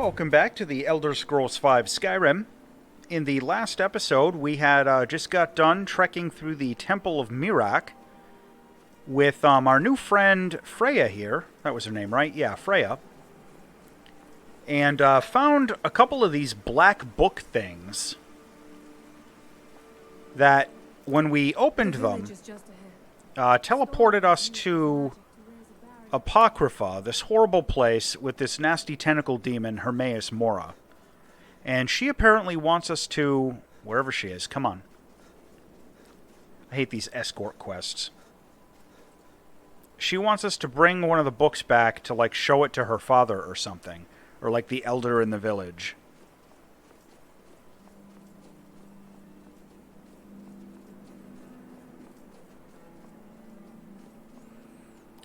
Welcome back to the Elder Scrolls V Skyrim. In the last episode, we had just got done trekking through the Temple of Miraak with our new friend Freya here. That was her name, right? Yeah, Freya. And found a couple of these black book things that, when we opened them, teleported us to Apocrypha, this horrible place with this nasty tentacle demon, Hermaeus Mora. And she apparently wants us to... wherever she is, come on. I hate these escort quests. She wants us to bring one of the books back to, like, show it to her father or something. Or, like, the elder in the village.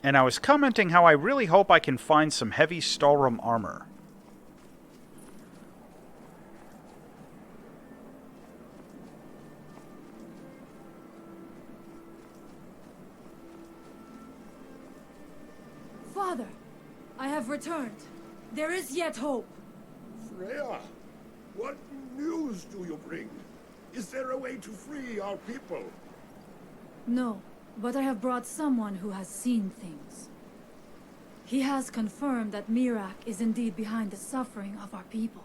And I was commenting how I really hope I can find some heavy Stalrum armor. Father, I have returned. There is yet hope. Freya, what news do you bring? Is there a way to free our people? No, but I have brought someone who has seen things. He has confirmed that Miraak is indeed behind the suffering of our people.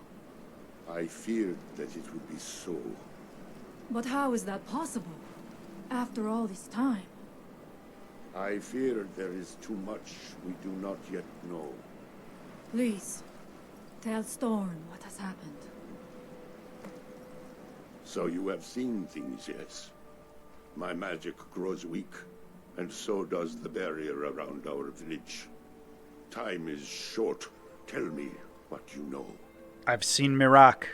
I feared that it would be so. But how is that possible? After all this time? I fear there is too much we do not yet know. Please, tell Storm what has happened. So you have seen things, yes? My magic grows weak, and so does the barrier around our village. Time is short. Tell me what you know. I've seen Miraak.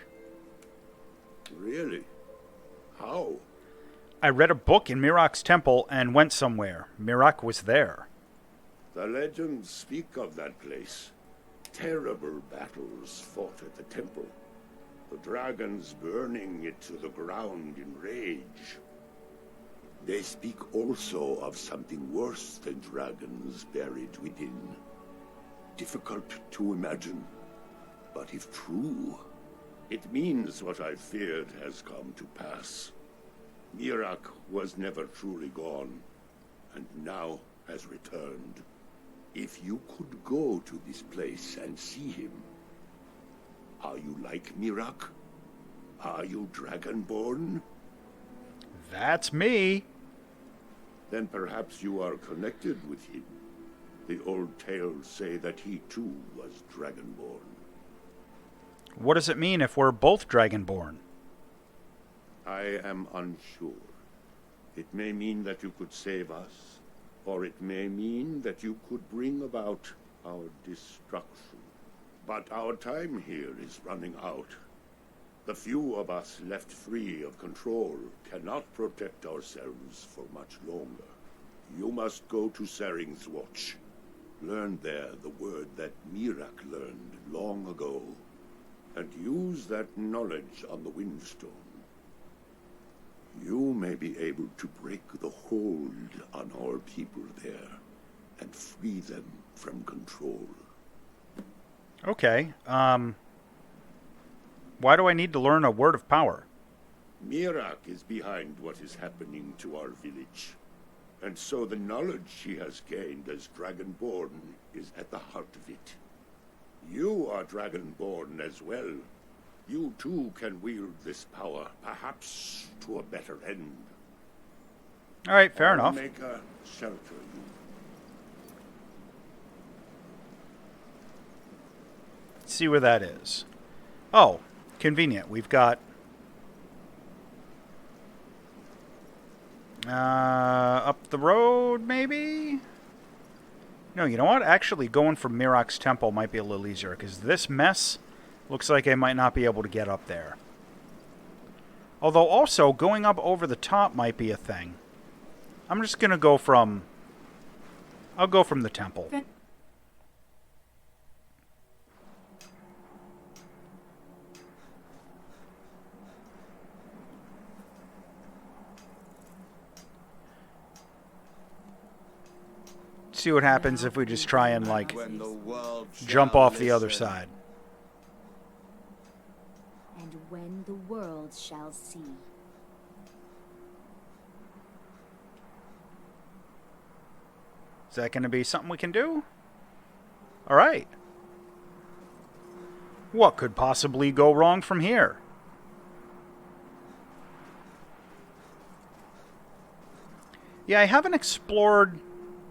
Really? How? I read a book in Miraak's temple and went somewhere. Miraak was there. The legends speak of that place. Terrible battles fought at the temple. The dragons burning it to the ground in rage. They speak also of something worse than dragons buried within. Difficult to imagine, but if true, it means what I feared has come to pass. Miraak was never truly gone, and now has returned. If you could go to this place and see him, are you like Miraak? Are you Dragonborn? That's me. Then perhaps you are connected with him. The old tales say that he too was Dragonborn. What does it mean if we're both Dragonborn? I am unsure. It may mean that you could save us, or it may mean that you could bring about our destruction. But our time here is running out. The few of us left free of control cannot protect ourselves for much longer. You must go to Saring's Watch. Learn there the word that Miraak learned long ago, and use that knowledge on the Windstone. You may be able to break the hold on our people there, and free them from control. Okay, why do I need to learn a word of power? Miraak is behind what is happening to our village, and so the knowledge she has gained as Dragonborn is at the heart of it. You are Dragonborn as well. You too can wield this power, perhaps to a better end. All right, fair I'll enough. make a shelter you. Let's see where that is. Oh, convenient. We've got... up the road, maybe? No, you know what? Actually, going from Miraak's temple might be a little easier, because this mess looks like I might not be able to get up there. Although, also, going up over the top might be a thing. I'm just going to go from... I'll go from the temple. See what happens if we just try and, like, jump off the other side. and when the world shall see. Is that going to be something we can do? All right. What could possibly go wrong from here? Yeah, I haven't explored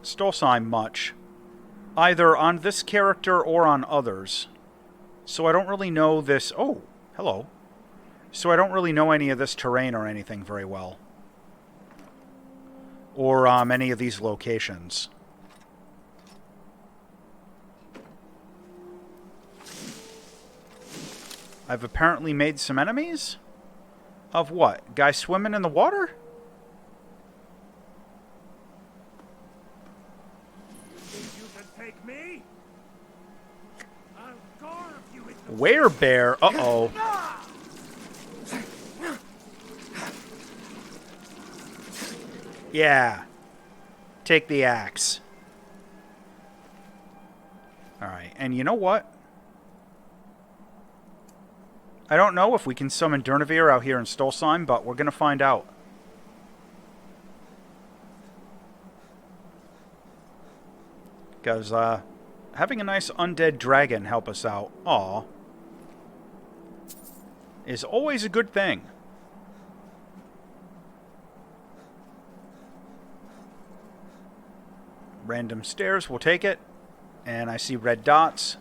Stolsheim much, either on this character or on others. So I don't really know this... Oh, hello. So I don't really know any of this terrain or anything very well. Or any of these locations. I've apparently made some enemies? Of what? Guy swimming in the water? You can take me? I'll carve you into... Werebear? Uh-oh. Yeah. Take the axe. Alright, and you know what? I don't know if we can summon Durnevere out here in Stolsheim, but we're going to find out. Because, having a nice undead dragon help us out, aw, is always a good thing. Random stairs, we'll take it. And I see red dots.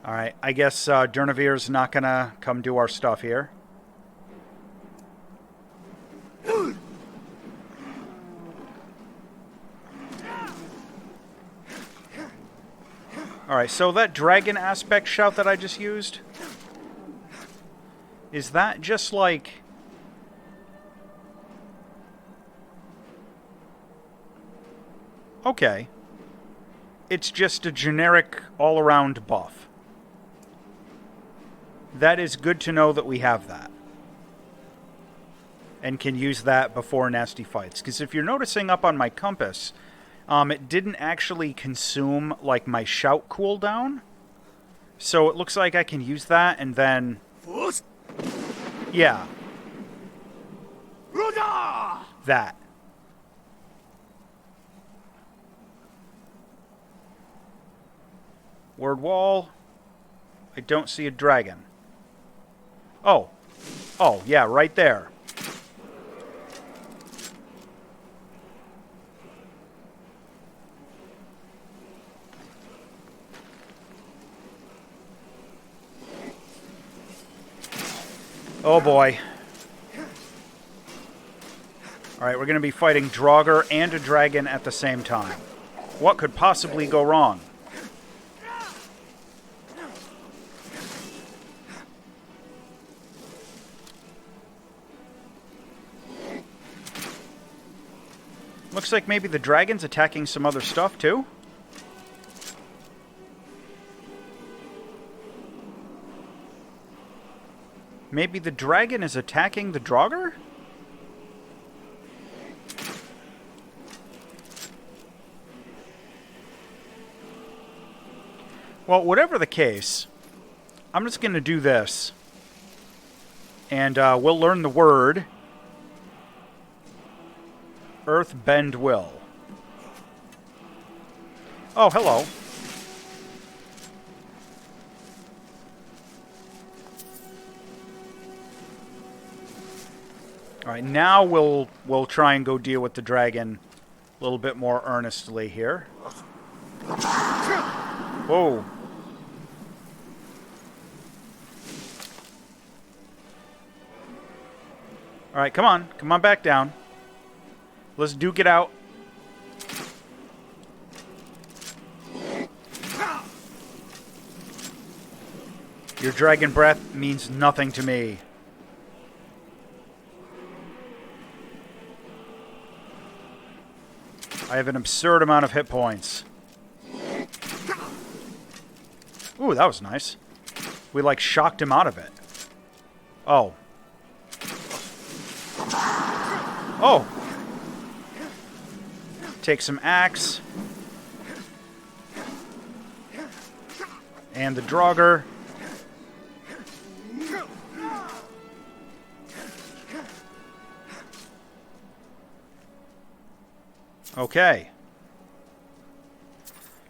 Alright, I guess Durnavere's not gonna come do our stuff here. Alright, so that dragon aspect shout that I just used, is that just like... Okay. It's just a generic all-around buff. That is good to know that we have that. And can use that before nasty fights. Because if you're noticing up on my compass, it didn't actually consume, like, my shout cooldown. So it looks like I can use that and then... Yeah. That. Word wall. I don't see a dragon. Oh. Oh, yeah, right there. Oh boy. Alright, we're going to be fighting Draugr and a dragon at the same time. What could possibly go wrong? Looks like maybe the dragon's attacking some other stuff, too. Maybe the dragon is attacking the Draugr? Well, whatever the case, I'm just going to do this. And we'll learn the word... Earth bend will. Oh, hello. All right, now we'll try and go deal with the dragon a little bit more earnestly here. Whoa. All right, come on back down. Let's duke it out. Your dragon breath means nothing to me. I have an absurd amount of hit points. Ooh, that was nice. We, like, shocked him out of it. Oh. Take some axe. And the Draugr. Okay.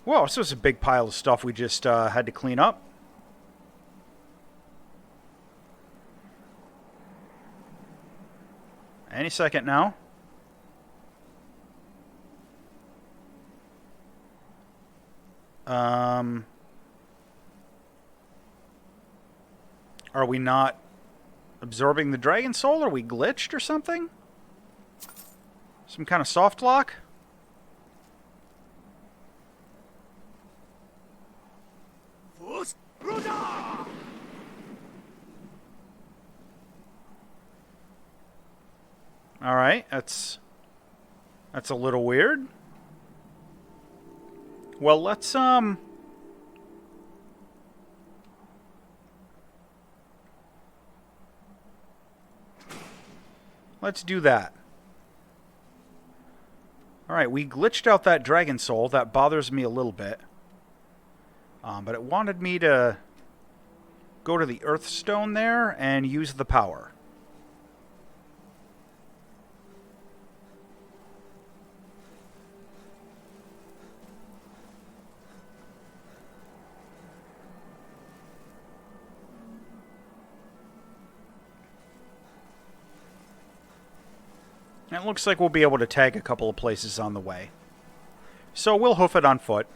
Whoa, this was a big pile of stuff we just had to clean up. Any second now. Are we not absorbing the dragon soul? Are we glitched or something? Some kind of soft lock? Alright, that's a little weird. Well, let's do that. Alright, we glitched out that dragon soul. That bothers me a little bit. But it wanted me to go to the Earthstone there and use the power. And it looks like we'll be able to tag a couple of places on the way. So we'll hoof it on foot.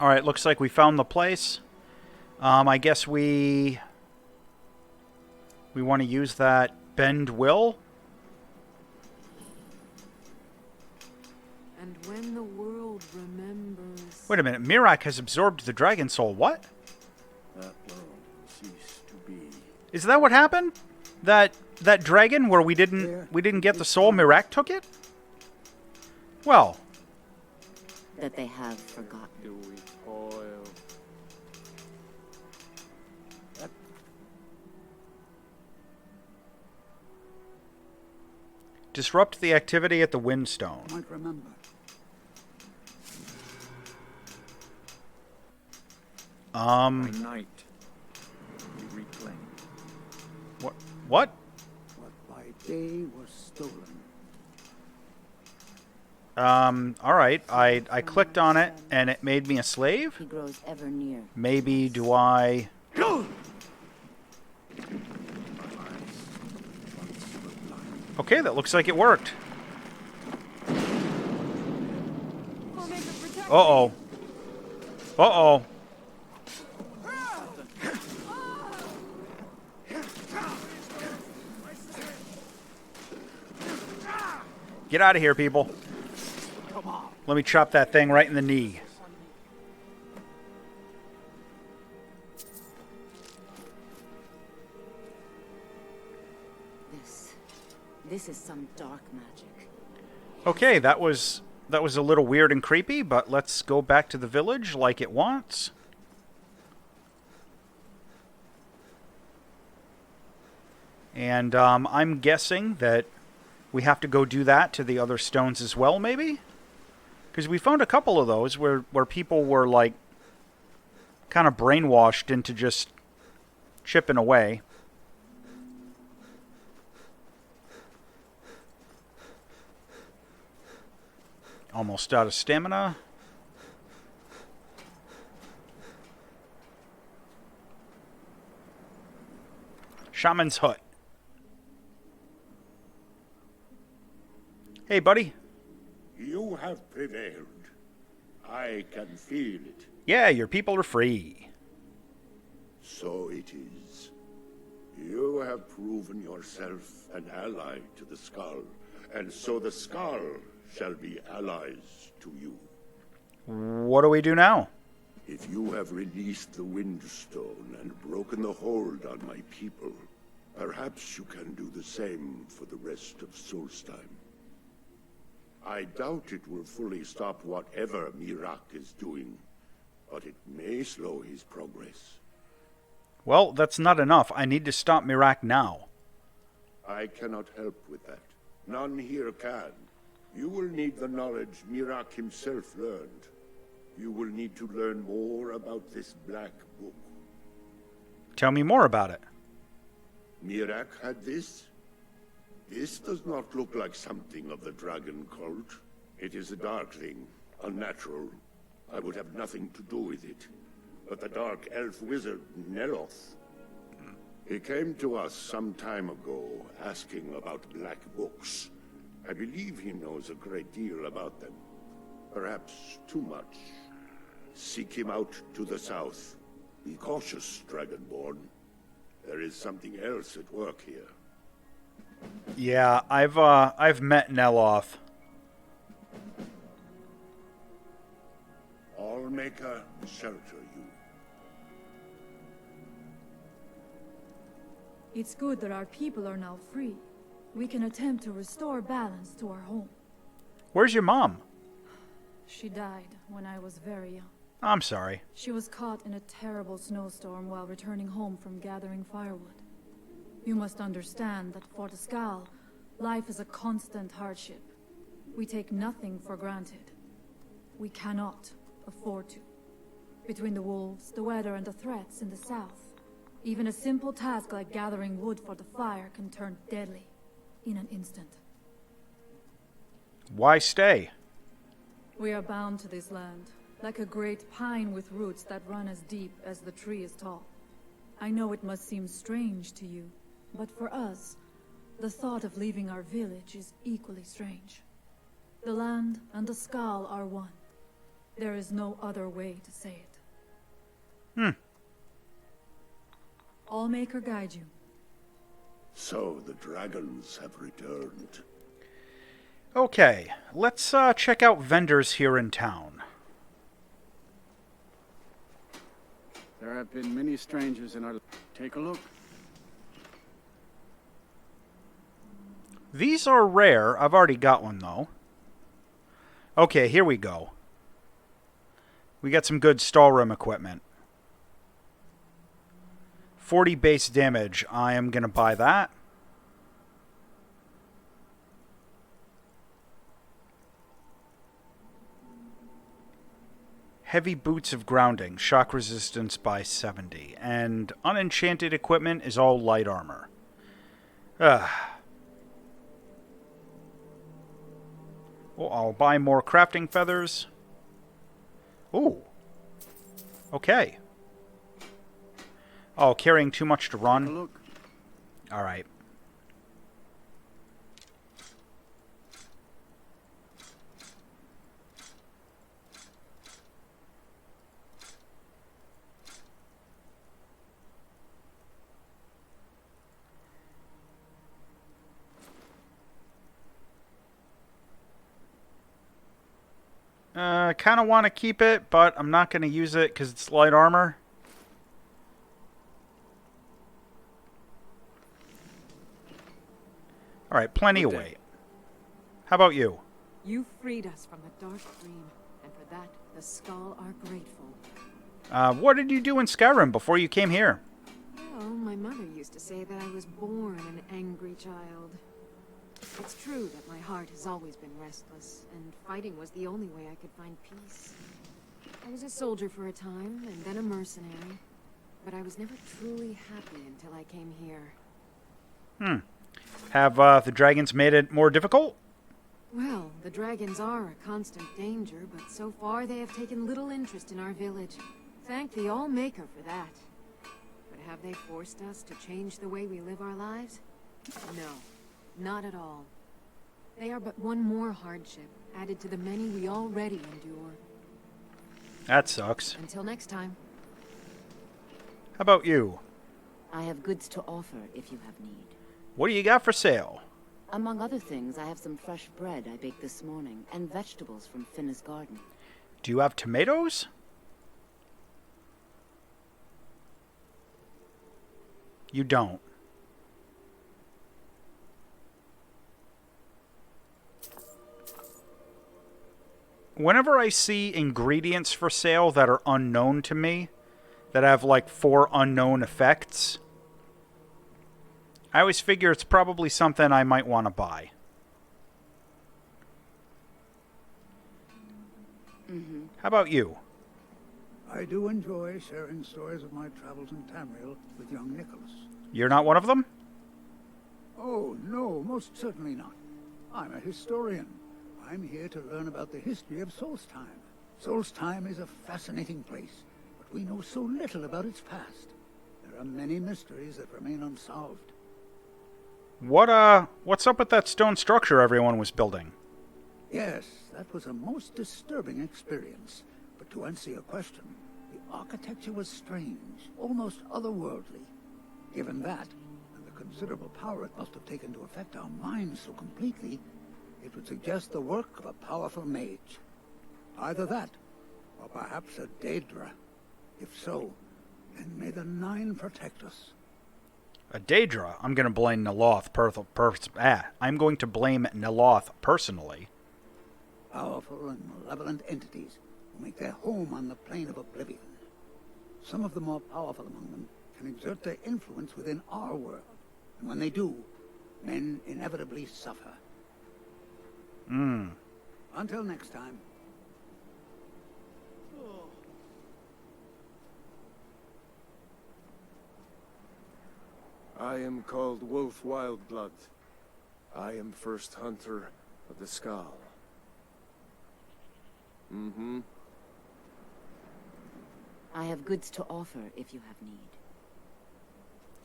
Alright, looks like we found the place. I guess we want to use that Bend Will. And when the world remembers... Wait a minute, Miraak has absorbed the dragon soul. What? That world ceased to be. Is that what happened? That dragon where we didn't get the soul, Miraak took it? Well, That they have forgotten. Do we toil? disrupt the activity at the Windstone. Might remember. By night, we reclaim. What? What by day was stolen. Alright, I clicked on it, and it made me a slave? He grows ever near. Maybe do I... Okay, that looks like it worked. Uh-oh. Uh-oh. Get out of here, people. Let me chop that thing right in the knee. This is some dark magic. Okay, that was a little weird and creepy, but let's go back to the village like it wants. And I'm guessing that we have to go do that to the other stones as well, maybe? Because we found a couple of those where people were, like, kind of brainwashed into just chipping away. Almost out of stamina. Shaman's hut. Hey, buddy. You have prevailed. I can feel it. Yeah, your people are free. So it is. You have proven yourself an ally to the Skaal, and so the Skaal shall be allies to you. What do we do now? If you have released the Windstone and broken the hold on my people, perhaps you can do the same for the rest of Solstheim. I doubt it will fully stop whatever Miraak is doing, but it may slow his progress. Well, that's not enough. I need to stop Miraak now. I cannot help with that. None here can. You will need the knowledge Miraak himself learned. You will need to learn more about this Black Book. Tell me more about it. Miraak had this? This does not look like something of the dragon cult. It is a dark thing, unnatural. I would have nothing to do with it. But the dark elf wizard, Neloth, he came to us some time ago, asking about black books. I believe he knows a great deal about them. Perhaps too much. Seek him out to the south. Be cautious, Dragonborn. There is something else at work here. Yeah, I've met Neloth. Allmaker, shelter you. It's good that our people are now free. We can attempt to restore balance to our home. Where's your mom? She died when I was very young. I'm sorry. She was caught in a terrible snowstorm while returning home from gathering firewood. You must understand that for the Skaal, life is a constant hardship. We take nothing for granted. We cannot afford to. Between the wolves, the weather, and the threats in the south, even a simple task like gathering wood for the fire can turn deadly in an instant. Why stay? We are bound to this land, like a great pine with roots that run as deep as the tree is tall. I know it must seem strange to you, but for us, the thought of leaving our village is equally strange. The land and the Skaal are one. There is no other way to say it. Allmaker guide you. So the dragons have returned. Okay, let's check out vendors here in town. There have been many strangers in our... Take a look. These are rare. I've already got one, though. Okay, here we go. We got some good Stalrim equipment. 40 base damage. I am going to buy that. Heavy boots of grounding. Shock resistance by 70. And unenchanted equipment is all light armor. Ugh. Well, I'll buy more crafting feathers. Ooh. Okay. Oh, carrying too much to Take a run. look. Alright. Kind of want to keep it, but I'm not going to use it because it's light armor. Alright, plenty of weight. How about you? You freed us from the Dark Dream, and for that, the Skaal are grateful. What did you do in Skyrim before you came here? Well, my mother used to say that I was born an angry child. It's true that my heart has always been restless, and fighting was the only way I could find peace. I was a soldier for a time, and then a mercenary, but I was never truly happy until I came here. Have the dragons made it more difficult? Well, the dragons are a constant danger, but so far they have taken little interest in our village. Thank the Allmaker for that. But have they forced us to change the way we live our lives? No, not at all. They are but one more hardship, added to the many we already endure. That sucks. Until next time. How about you? I have goods to offer if you have need. What do you got for sale? Among other things, I have some fresh bread I baked this morning, and vegetables from Finna's garden. Do you have tomatoes? You don't. Whenever I see ingredients for sale that are unknown to me, that have like 4 unknown effects, I always figure it's probably something I might want to buy. How about you? I do enjoy sharing stories of my travels in Tamriel with young Nicholas. You're not one of them? Oh, no, most certainly not. I'm a historian. I'm here to learn about the history of Solstheim. Solstheim is a fascinating place, but we know so little about its past. There are many mysteries that remain unsolved. What's up with that stone structure everyone was building? Yes, that was a most disturbing experience. But to answer your question, the architecture was strange, almost otherworldly. Given that, and the considerable power it must have taken to affect our minds so completely, it would suggest the work of a powerful mage. Either that, or perhaps a Daedra. If so, then may the Nine protect us. A Daedra? I'm going to blame Neloth I'm going to blame Neloth personally. Powerful and malevolent entities who make their home on the plane of oblivion. Some of the more powerful among them can exert their influence within our world. And when they do, men inevitably suffer. Until next time. I am called Wolf Wildblood. I am first hunter of the Skaal. I have goods to offer if you have need.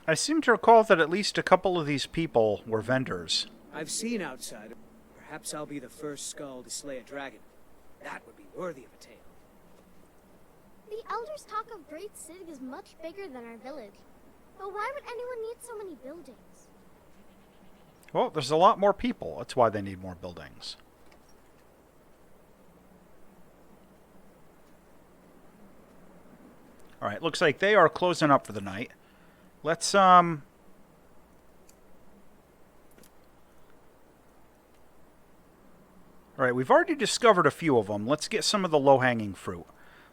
I seem to recall that at least a couple of these people were vendors. I've seen outside. Perhaps I'll be the first Skaal to slay a dragon. That would be worthy of a tale. The elders talk of Great City is much bigger than our village. But why would anyone need so many buildings? Well, there's a lot more people. That's why they need more buildings. Alright, looks like they are closing up for the night. Let's, Alright, we've already discovered a few of them. Let's get some of the low-hanging fruit.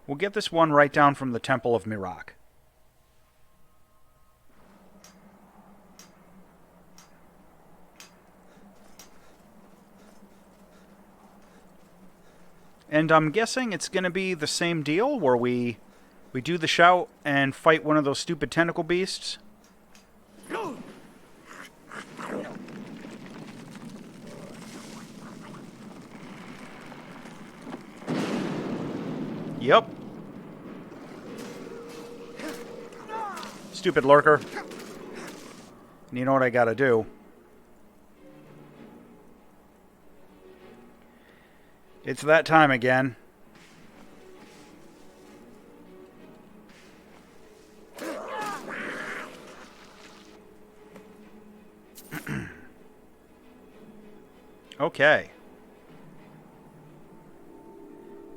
We'll get this one right down from the Temple of Mirak. And I'm guessing it's going to be the same deal where we do the shout and fight one of those stupid tentacle beasts. Yep. Stupid lurker. And you know what I gotta do? It's that time again. Okay.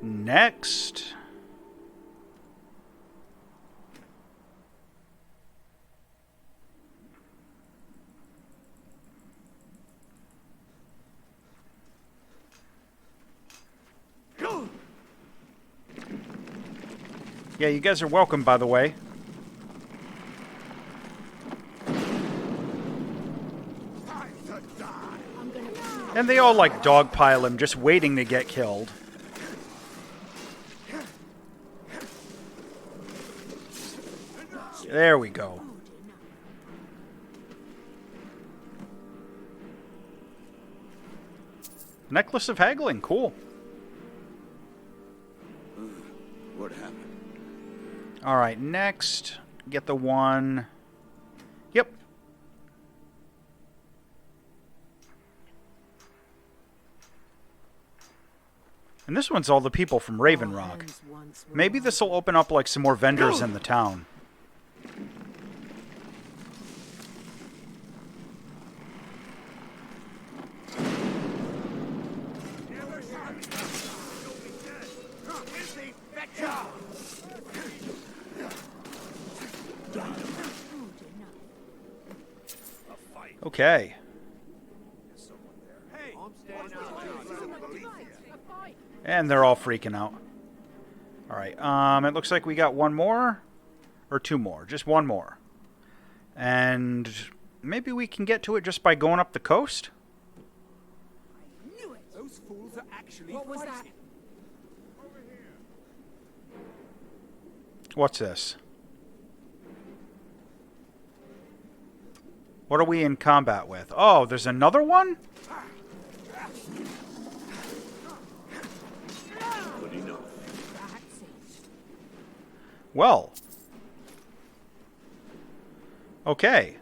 Next. Yeah, you guys are welcome, by the way. And they all, like, dogpile him, just waiting to get killed. There we go. Necklace of Haggling, cool. What happened? Alright, next, get the one... Yep. And this one's all the people from Raven Rock. Maybe this will open up, like, some more vendors in the town. Okay. And they're all freaking out. Alright, it looks like we got one more. Or two more. Just one more. And maybe we can get to it just by going up the coast? Those fools are actually What was that? What's this? What are we in combat with? Oh, there's another one? Good enough. Well. Okay.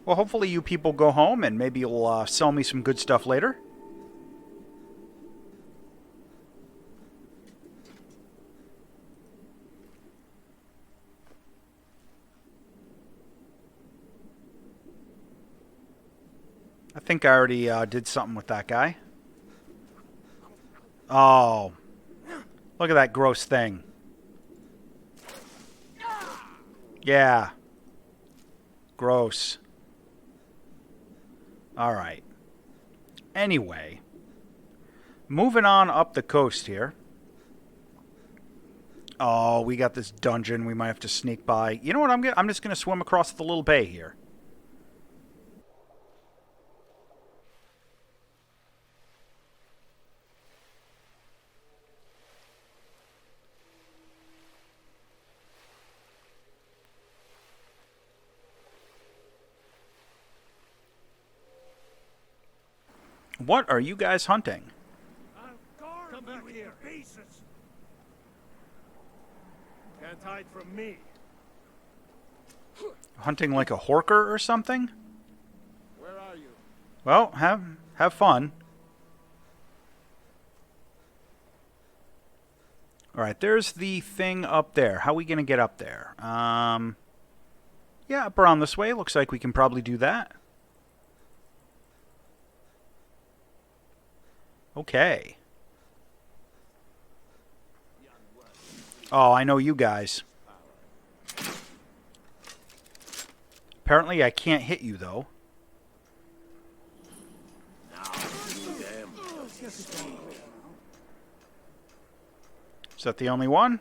Well, hopefully you people go home and maybe you'll sell me some good stuff later. I think I already did something with that guy. Oh. Look at that gross thing. Yeah. Gross. Alright. Anyway. Moving on up the coast here. Oh, we got this dungeon we might have to sneak by. You know what? I'm just going to swim across the little bay here. What are you guys hunting? Come back here. Can't hide from me. Hunting like a horker or something? Where are you? Well, have fun. Alright, there's the thing up there. How are we going to get up there? Yeah, up around this way. Looks like we can probably do that. Okay. Oh, I know you guys. Apparently I can't hit you, though. Is that the only one?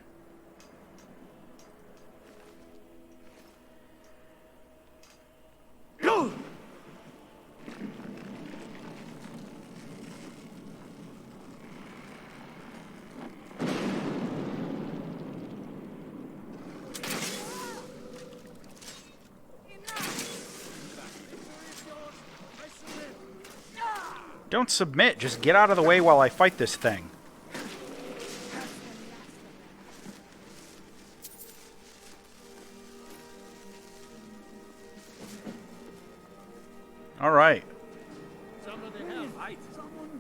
Don't submit. Just get out of the way while I fight this thing. All right. Someone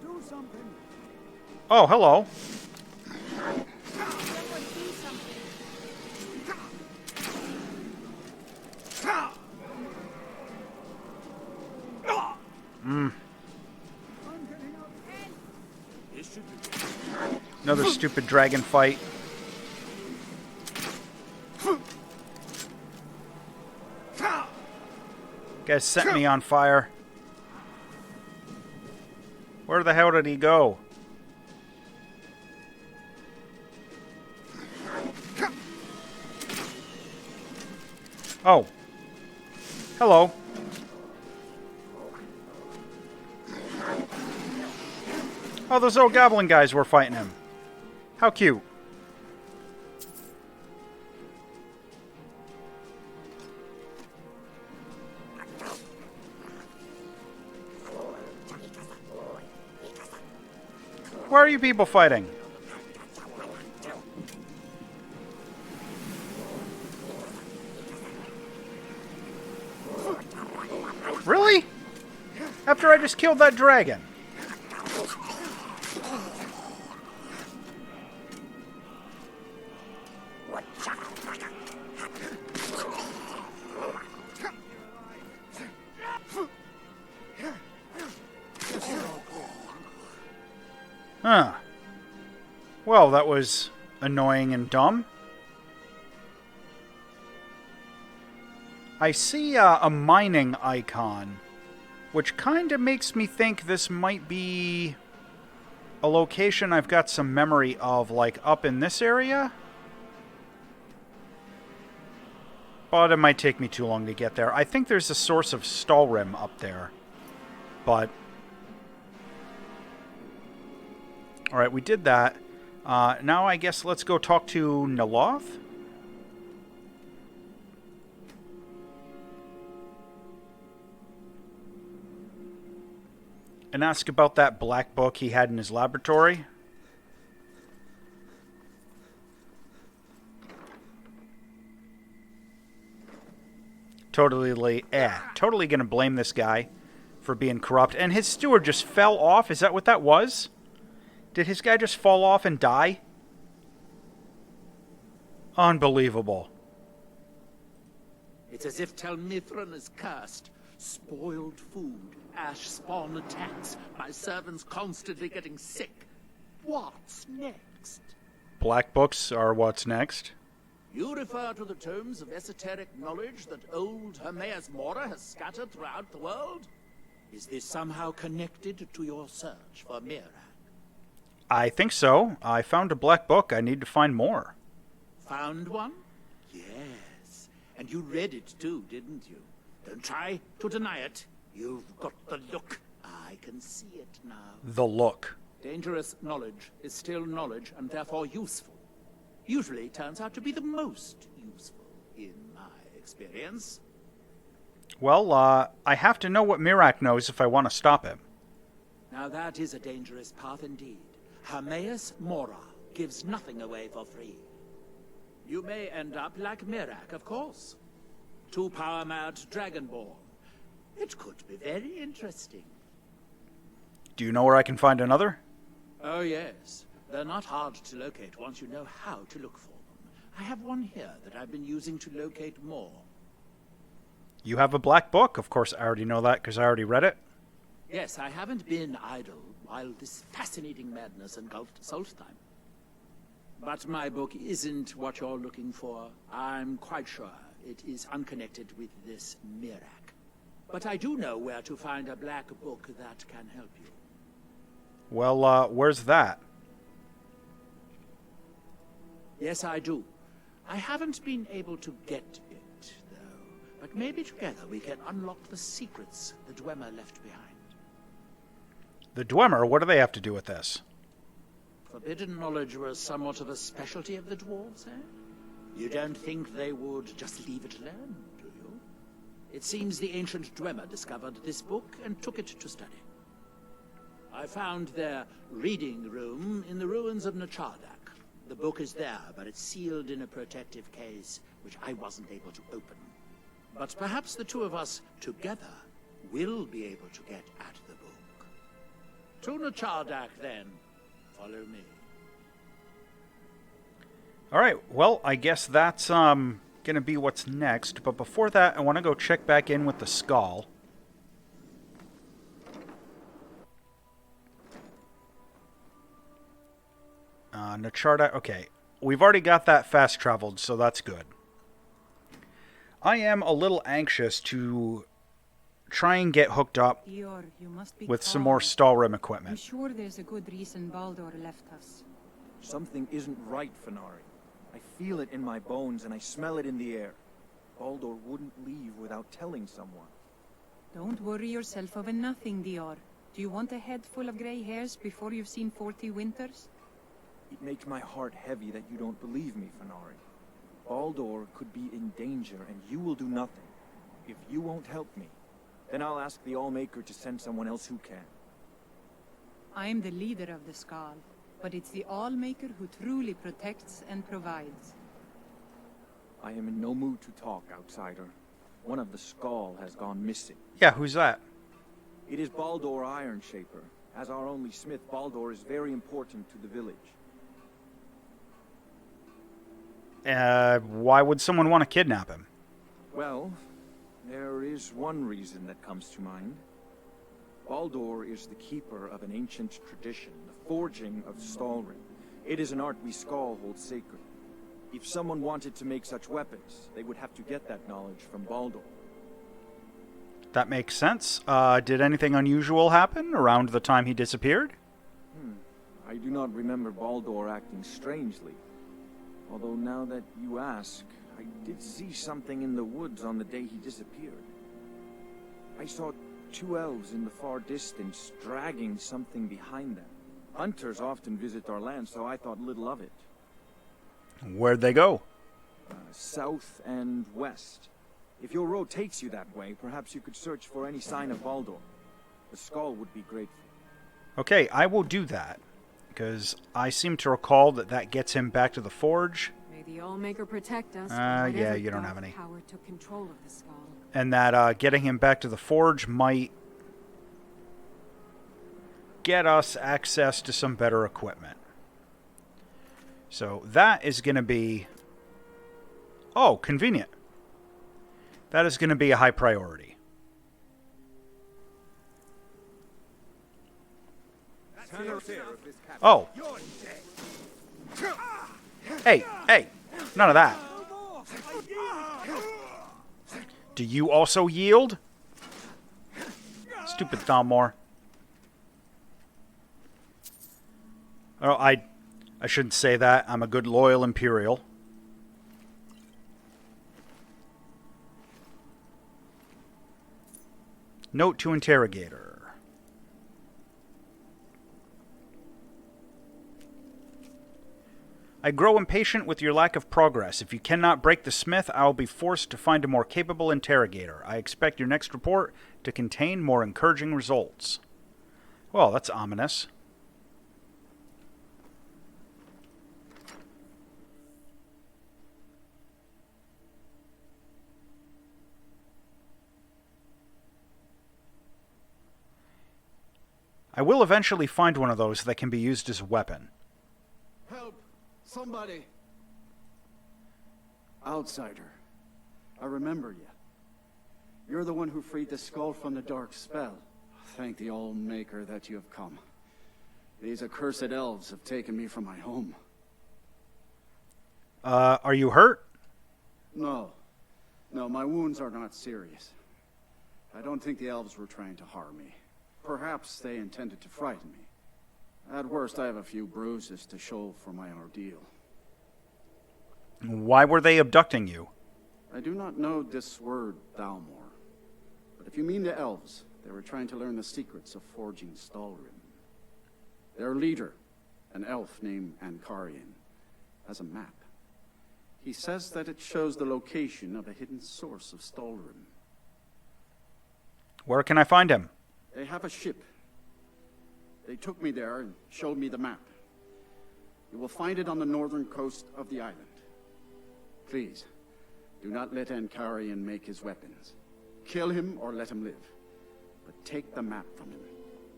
do something. Oh, hello. Another stupid dragon fight. Guys set me on fire. Where the hell did he go? Oh. Hello. Oh, those old goblin guys were fighting him. How cute. Where are you people fighting? Really? After I just killed that dragon? Huh. Well, that was annoying and dumb. I see a mining icon, which kind of makes me think this might be a location I've got some memory of, like up in this area. But it might take me too long to get there. I think there's a source of Skyrim up there. But... Alright, we did that. Now I guess let's go talk to Neloth. And ask about that black book he had in his laboratory. Totally gonna blame this guy for being corrupt. And his steward just fell off? Is that what that was? Did his guy just fall off and die? Unbelievable. It's as if Tel Mithrin is cursed. Spoiled food, ash spawn attacks, my servants constantly getting sick. What's next? Black books are what's next. You refer to the tomes of esoteric knowledge that old Hermaeus Mora has scattered throughout the world? Is this somehow connected to your search for Mirac? I think so. I found a black book. I need to find more. Found one? Yes. And you read it too, didn't you? Don't try to deny it. You've got the look. I can see it now. The look. Dangerous knowledge is still knowledge and therefore useful. Usually turns out to be the most useful, in my experience. Well, I have to know what Mirac knows if I want to stop him. Now that is a dangerous path indeed. Hermaeus Mora gives nothing away for free. You may end up like Mirac, of course. Too power-mad Dragonborn. It could be very interesting. Do you know where I can find another? Oh yes. They're not hard to locate once you know how to look for them. I have one here that I've been using to locate more. You have a black book? Of course, I already know that because I already read it. Yes, I haven't been idle while this fascinating madness engulfed Solstheim. But my book isn't what you're looking for. I'm quite sure it is unconnected with this Mirac. But I do know where to find a black book that can help you. Well, where's that? Yes, I do. I haven't been able to get it, though. But maybe together we can unlock the secrets the Dwemer left behind. The Dwemer? What do they have to do with this? Forbidden knowledge was somewhat of a specialty of the dwarves, eh? You don't think they would just leave it alone, do you? It seems the ancient Dwemer discovered this book and took it to study. I found their reading room in the ruins of Nachardak. The book is there, but it's sealed in a protective case, which I wasn't able to open. But perhaps the two of us, together, will be able to get at the book. To Nachardak, then. Follow me. Alright, well, I guess that's gonna be what's next. But before that, I want to go check back in with the Skaal. Nachardak, okay. We've already got that fast-traveled, so that's good. I am a little anxious to try and get hooked up with some more Stalrim equipment. I'm sure there's a good reason Baldur left us. Something isn't right, Fenari. I feel it in my bones and I smell it in the air. Baldur wouldn't leave without telling someone. Don't worry yourself over nothing, Dior. Do you want a head full of grey hairs before you've seen 40 winters? It makes my heart heavy that you don't believe me, Fenari. Baldur could be in danger and you will do nothing. If you won't help me, then I'll ask the Allmaker to send someone else who can. I'm the leader of the Skaal, but it's the Allmaker who truly protects and provides. I am in no mood to talk, outsider. One of the Skaal has gone missing. Yeah, who's that? It is Baldur Ironshaper. As our only smith, Baldur is very important to the village. Why would someone want to kidnap him? Well, there is one reason that comes to mind. Baldur is the keeper of an ancient tradition, the forging of Stalrim. It is an art we Skaal hold sacred. If someone wanted to make such weapons, they would have to get that knowledge from Baldur. That makes sense. Did anything unusual happen around the time he disappeared? I do not remember Baldur acting strangely. Although now that you ask, I did see something in the woods on the day he disappeared. I saw 2 elves in the far distance dragging something behind them. Hunters often visit our land, so I thought little of it. Where'd they go? South and west. If your road takes you that way, perhaps you could search for any sign of Baldur. The Skaal would be grateful. Okay, I will do that. Because I seem to recall that gets him back to the forge. May the Allmaker protect us. Yeah, you don't have any. Power took control of the Skaal. And that getting him back to the forge might get us access to some better equipment. So that is going to be... Oh, convenient. That is going to be a high priority. Oh. Hey, none of that. Do you also yield? Stupid Thalmor. Oh, I shouldn't say that. I'm a good loyal Imperial. Note to Interrogator. I grow impatient with your lack of progress. If you cannot break the smith, I will be forced to find a more capable interrogator. I expect your next report to contain more encouraging results. Well, that's ominous. I will eventually find one of those that can be used as a weapon. Help! Somebody! Outsider. I remember you. You're the one who freed the Skaal from the dark spell. Thank the Allmaker that you have come. These accursed elves have taken me from my home. Are you hurt? No. No, my wounds are not serious. I don't think the elves were trying to harm me. Perhaps they intended to frighten me. At worst, I have a few bruises to show for my ordeal. Why were they abducting you? I do not know this word, Thalmor. But if you mean the elves, they were trying to learn the secrets of forging Stalrim. Their leader, an elf named Ankarian, has a map. He says that it shows the location of a hidden source of Stalrim. Where can I find him? They have a ship. They took me there and showed me the map. You will find it on the northern coast of the island. Please, do not let Ankarian make his weapons. Kill him or let him live. But take the map from him.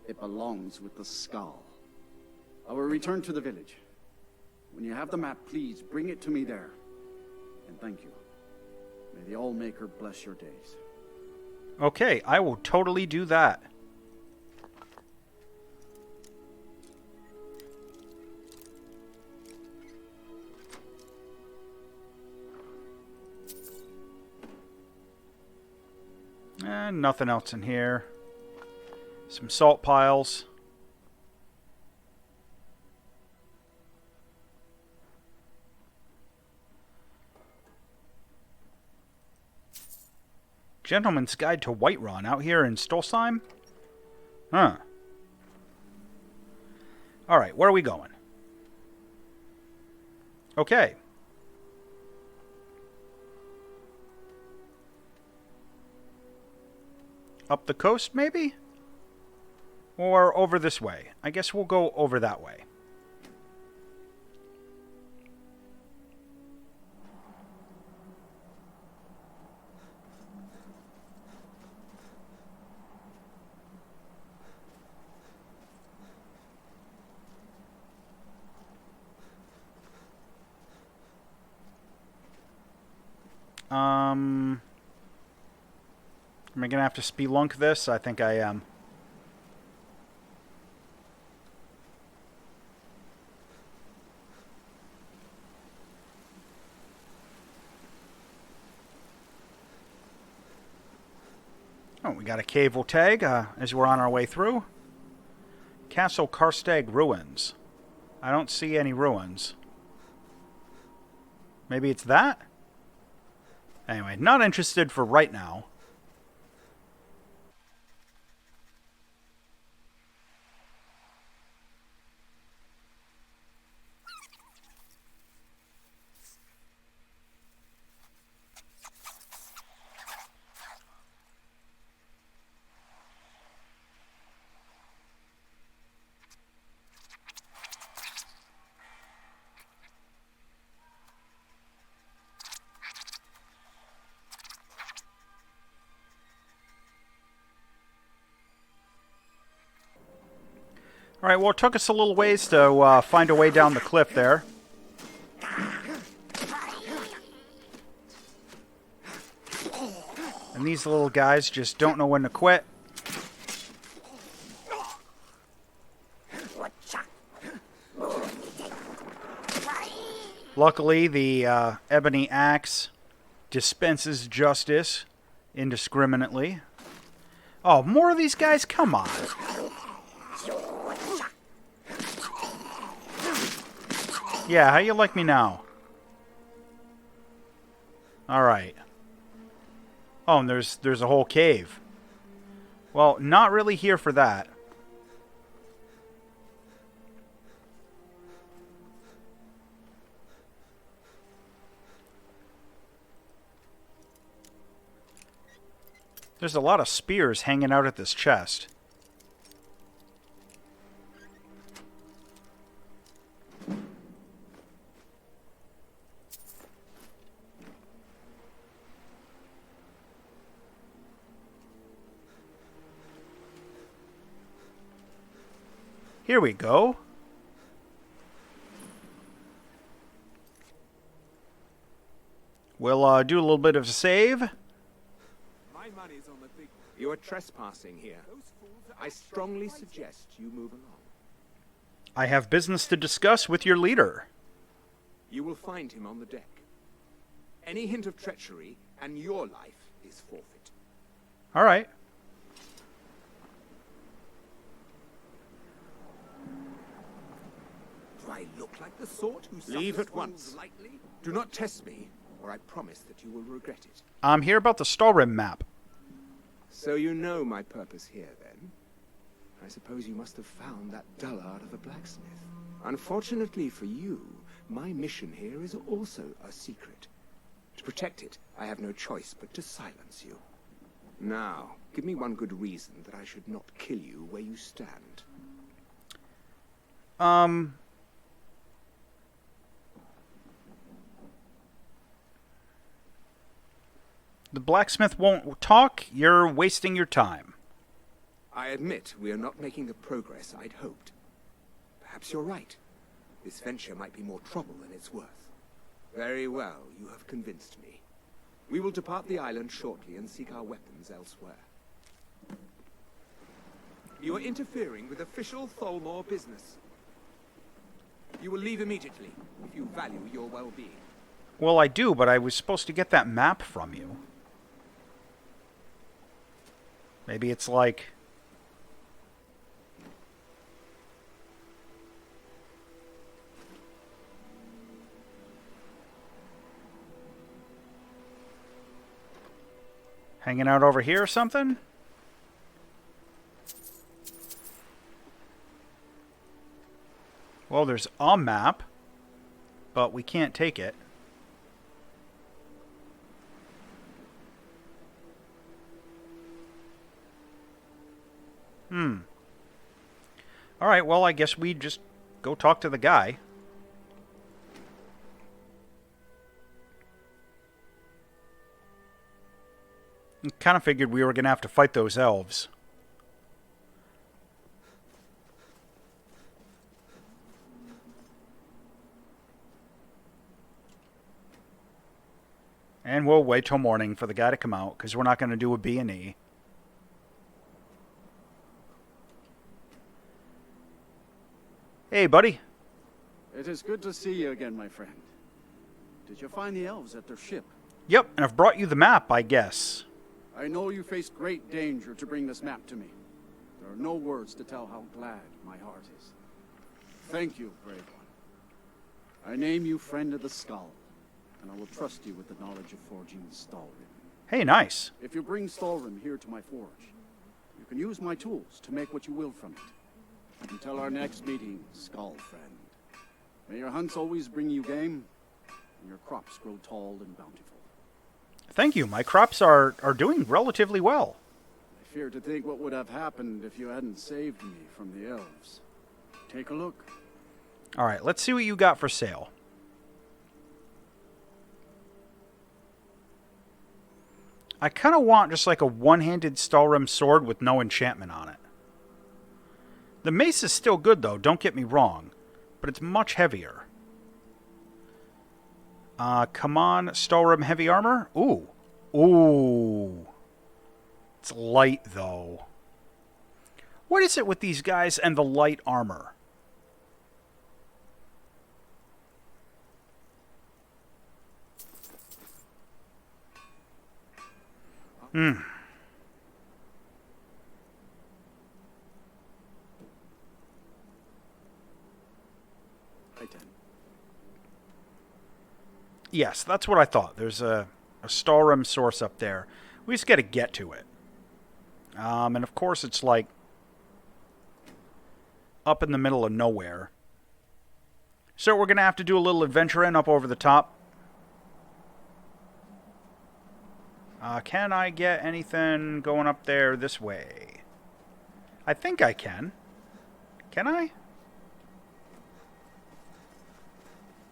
It belongs with the Skaal. I will return to the village. When you have the map, please bring it to me there. And thank you. May the Allmaker bless your days. Okay, I will totally do that. And nothing else in here. Some salt piles. Gentleman's Guide to Whiterun out here in Stolsheim? Huh. Alright, where are we going? Okay. Up the coast, maybe? Or over this way? I guess we'll go over that way. Am I going to have to spelunk this? I think I am. Oh, we got a cave we'll tag as we're on our way through. Castle Karstag Ruins. I don't see any ruins. Maybe it's that? Anyway, not interested for right now. Alright, well, it took us a little ways to find a way down the cliff there. And these little guys just don't know when to quit. Luckily, the ebony axe dispenses justice indiscriminately. Oh, more of these guys? Come on. Yeah, how you like me now? Alright. Oh, and there's a whole cave. Well, not really here for that. There's a lot of spears hanging out at this chest. Here we go. We'll do a little bit of a save. My money's on the big... You are trespassing here. I strongly suggest you move along. I have business to discuss with your leader. You will find him on the deck. Any hint of treachery, and your life is forfeit. All right. Do I look like the sort who Leave suffers at once. fools lightly? Do not test me, or I promise that you will regret it. I'm here about the Skyrim map. So you know my purpose here, then? I suppose you must have found that dullard of a blacksmith. Unfortunately for you, my mission here is also a secret. To protect it, I have no choice but to silence you. Now, give me one good reason that I should not kill you where you stand. The blacksmith won't talk. You're wasting your time. I admit we are not making the progress I'd hoped. Perhaps you're right. This venture might be more trouble than it's worth. Very well, you have convinced me. We will depart the island shortly and seek our weapons elsewhere. You are interfering with official Tholmor business. You will leave immediately if you value your well-being. Well, I do, but I was supposed to get that map from you. Maybe it's like... hanging out over here or something? Well, there's a map, but we can't take it. Alright, well, I guess we just go talk to the guy. Kind of figured we were going to have to fight those elves. And we'll wait till morning for the guy to come out, because we're not going to do a B&E. Hey, buddy. It is good to see you again, my friend. Did you find the elves at their ship? Yep, and I've brought you the map, I guess. I know you faced great danger to bring this map to me. There are no words to tell how glad my heart is. Thank you, brave one. I name you friend of the Skaal, and I will trust you with the knowledge of forging Stalrim. Hey, nice. If you bring Stalrim here to my forge, you can use my tools to make what you will from it. Until our next meeting, Skaal friend. May your hunts always bring you game, and your crops grow tall and bountiful. Thank you. My crops are doing relatively well. I fear to think what would have happened if you hadn't saved me from the elves. Take a look. All right, let's see what you got for sale. I kind of want just like a one-handed Stalrim sword with no enchantment on it. The mace is still good, though, don't get me wrong, but it's much heavier. Come on, Stalrim heavy armor. Ooh. Ooh. It's light, though. What is it with these guys and the light armor? Hmm. Yes, that's what I thought. There's a Stalrim source up there. We just got to get to it. And of course it's like up in the middle of nowhere. So we're going to have to do a little adventuring up over the top. Can I get anything going up there this way? I think I can. Can I?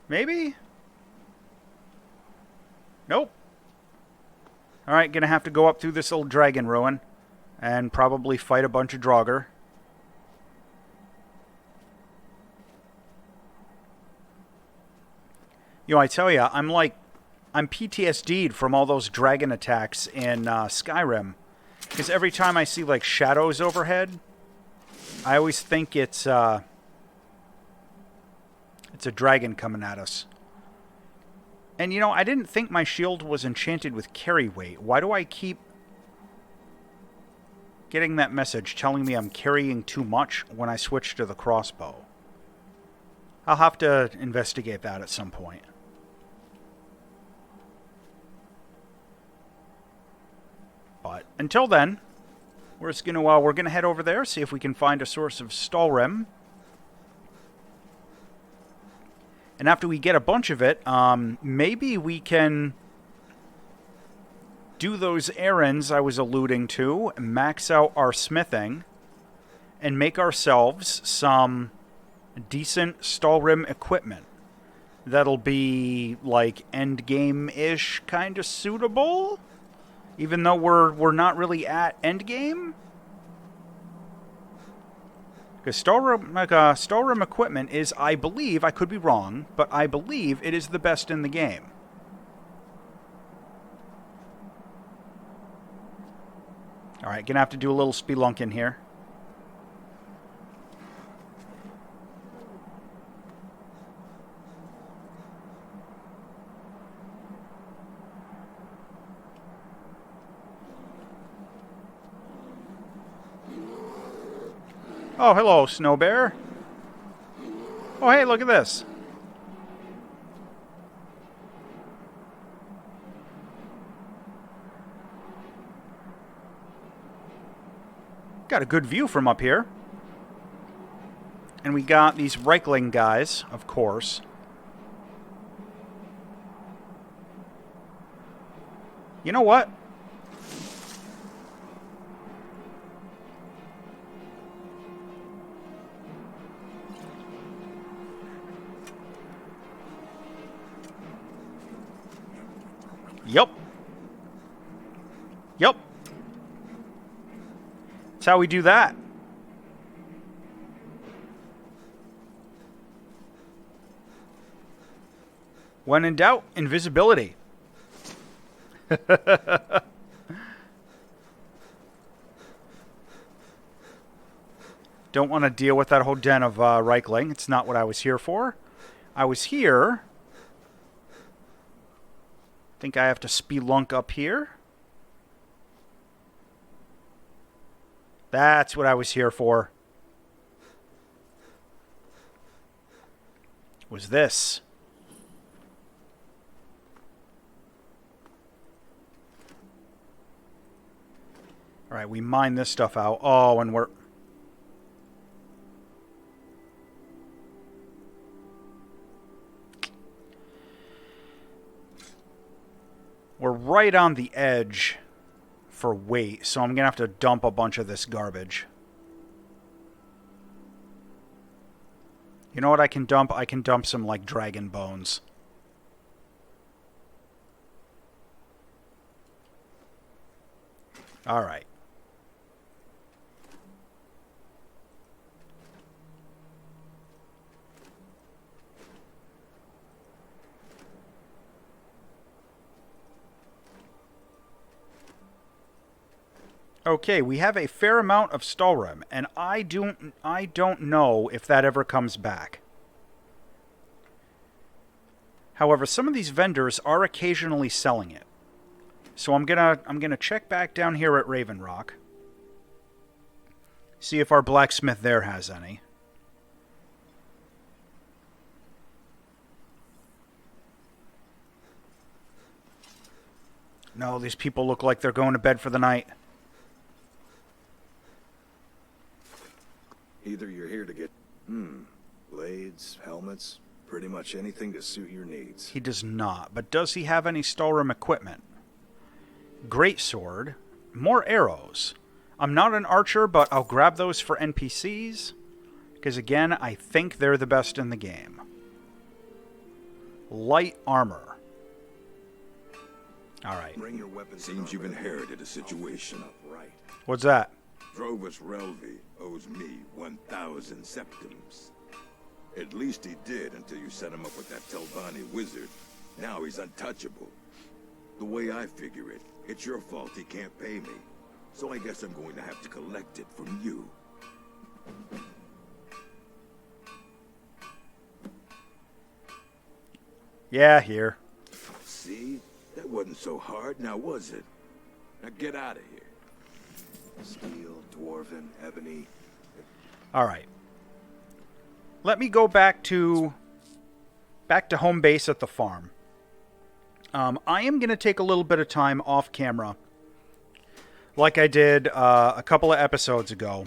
Maybe? Nope. Alright, gonna have to go up through this little dragon ruin and probably fight a bunch of Draugr. You know, I tell you, I'm PTSD'd from all those dragon attacks in Skyrim. Because every time I see, like, shadows overhead, I always think it's a dragon coming at us. And, you know, I didn't think my shield was enchanted with carry weight. Why do I keep getting that message telling me I'm carrying too much when I switch to the crossbow? I'll have to investigate that at some point. But until then, we're gonna head over there, see if we can find a source of Stalrim. And after we get a bunch of it, maybe we can do those errands I was alluding to, max out our smithing, and make ourselves some decent Stalrim equipment that'll be, like, endgame-ish kind of suitable, even though we're not really at endgame. Because Stalrim equipment is, I believe, I could be wrong, but I believe it is the best in the game. Alright, gonna have to do a little spelunking here. Oh, hello, Snow Bear. Oh, hey, look at this. Got a good view from up here. And we got these Reichling guys, of course. You know what? Yep. Yep. That's how we do that. When in doubt, invisibility. Don't want to deal with that whole den of Reichling. It's not what I was here for. I was here... think I have to spelunk up here. That's what I was here for. Was this. Alright, we mine this stuff out. Oh, and we're... We're right on the edge for weight, so I'm going to have to dump a bunch of this garbage. You know what I can dump? I can dump some, like, dragon bones. Alright. Okay, we have a fair amount of Stalrim, and I don't know if that ever comes back. However, some of these vendors are occasionally selling it. So I'm gonna check back down here at Raven Rock. See if our blacksmith there has any. No, these people look like they're going to bed for the night. Either you're here to get, blades, helmets, pretty much anything to suit your needs. He does not, but does he have any Stalrim equipment? Greatsword, more arrows. I'm not an archer, but I'll grab those for NPCs, because again, I think they're the best in the game. Light armor. Alright. Bring your weapons. Seems you've inherited a situation. What's that? Drovus Relvi owes me 1,000 septims. At least he did until you set him up with that Telvanni wizard. Now he's untouchable. The way I figure it, it's your fault he can't pay me. So I guess I'm going to have to collect it from you. Yeah, here. See? That wasn't so hard, now was it? Now get out of here. Steel, dwarven, ebony. Alright. Let me go back to home base at the farm. I am going to take a little bit of time off camera, like I did a couple of episodes ago,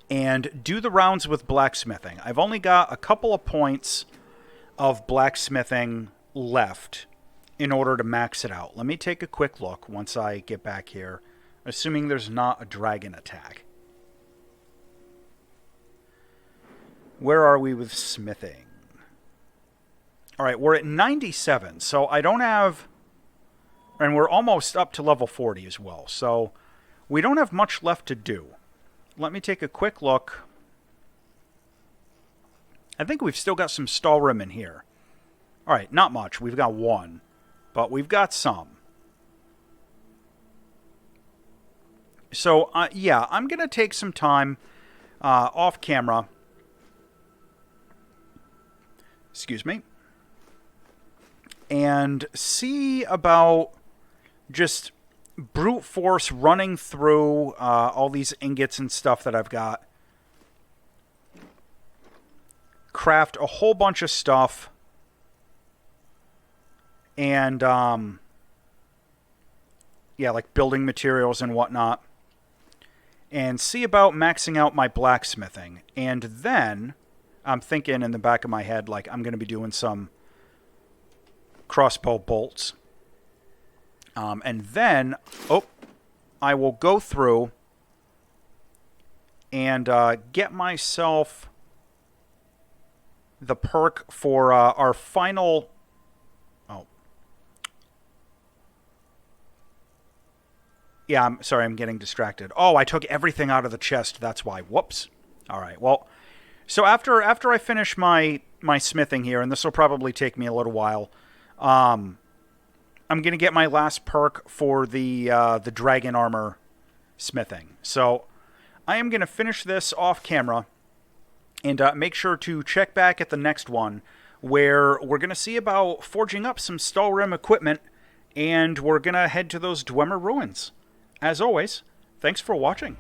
and do the rounds with blacksmithing. I've only got a couple of points of blacksmithing left in order to max it out. Let me take a quick look once I get back here, assuming there's not a dragon attack. Where are we with smithing? Alright, we're at 97, so I don't have... And we're almost up to level 40 as well, so we don't have much left to do. Let me take a quick look. I think we've still got some Stalrim in here. Alright, not much. We've got one, but we've got some. So, yeah, I'm going to take some time off camera. Excuse me. And see about just brute force running through all these ingots and stuff that I've got. Craft a whole bunch of stuff. And, yeah, like building materials and whatnot. And see about maxing out my blacksmithing. And then, I'm thinking in the back of my head, like, I'm going to be doing some crossbow bolts. And then, I will go through and get myself the perk for our final... Yeah, I'm sorry, I'm getting distracted. Oh, I took everything out of the chest, that's why. Whoops. All right, well, so after I finish my smithing here, and this will probably take me a little while, I'm going to get my last perk for the dragon armor smithing. So I am going to finish this off camera and make sure to check back at the next one where we're going to see about forging up some Stalrim equipment, and we're going to head to those Dwemer ruins. As always, thanks for watching.